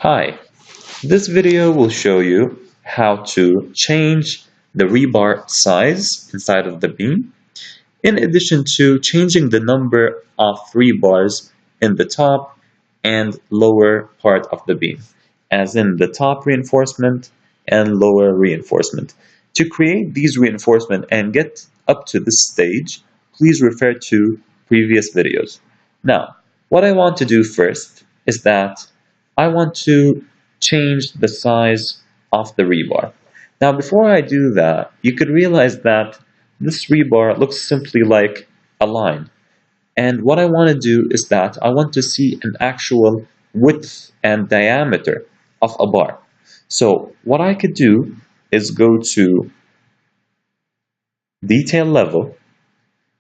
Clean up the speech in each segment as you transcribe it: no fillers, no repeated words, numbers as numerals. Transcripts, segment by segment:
Hi, this video will show you how to change the rebar size inside of the beam, in addition to changing the number of rebars in the top and lower part of the beam, as in the top reinforcement and lower reinforcement. To create these reinforcements and get up to this stage, please refer to previous videos. Now, what I want to do first is that I want to change the size of the rebar. Now, before I do that, you could realize that this rebar looks simply like a line. And what I want to do is that I want to see an actual width and diameter of a bar. So what I could do is go to detail level.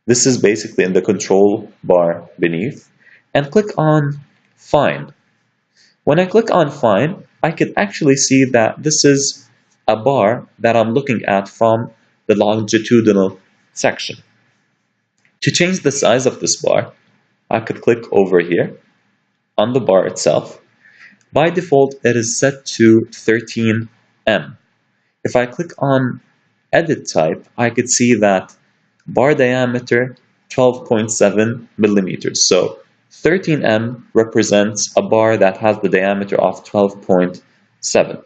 This is basically in the control bar beneath, and click on find. When I click on find, I can actually see that this is a bar that I'm looking at from the longitudinal section. To change the size of this bar, I could click over here on the bar itself. By default, it is set to 13M. If I click on edit type, I could see that bar diameter 12.7 millimeters. So 13M represents a bar that has the diameter of 12.7.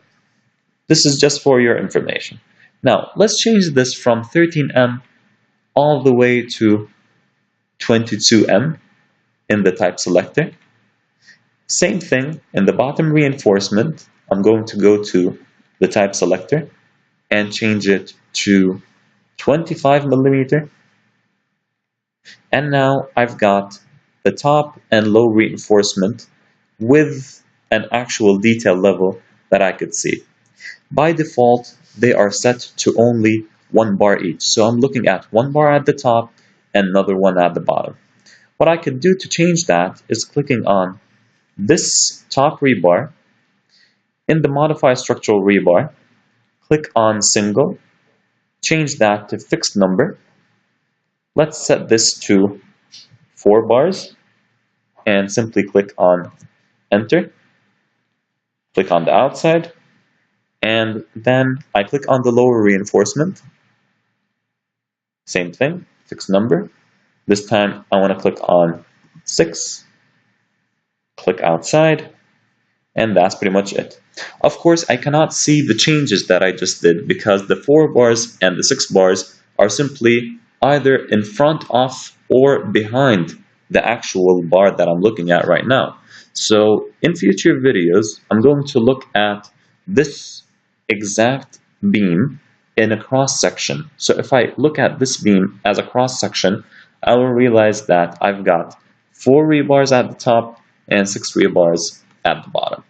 This is just for your information. Now, let's change this from 13M all the way to 22M in the type selector. Same thing in the bottom reinforcement. I'm going to go to the type selector and change it to 25 millimeter. And now I've got the top and low reinforcement with an actual detail level that I could see. By default, they are set to only one bar each. So I'm looking at one bar at the top and another one at the bottom. What I could do to change that is clicking on this top rebar. In the modify structural rebar, click on single, change that to fixed number. Let's set this to 4 bars and simply click on enter. Click on the outside, and then I click on the lower reinforcement. Same thing, fixed number. This time I want to click on 6, click outside, and that's pretty much it. Of course, I cannot see the changes that I just did because the 4 bars and the 6 bars are simply either in front of or behind the actual bar that I'm looking at right now. So in future videos, I'm going to look at this exact beam in a cross section. So if I look at this beam as a cross section, I will realize that I've got 4 rebars at the top and 6 rebars at the bottom.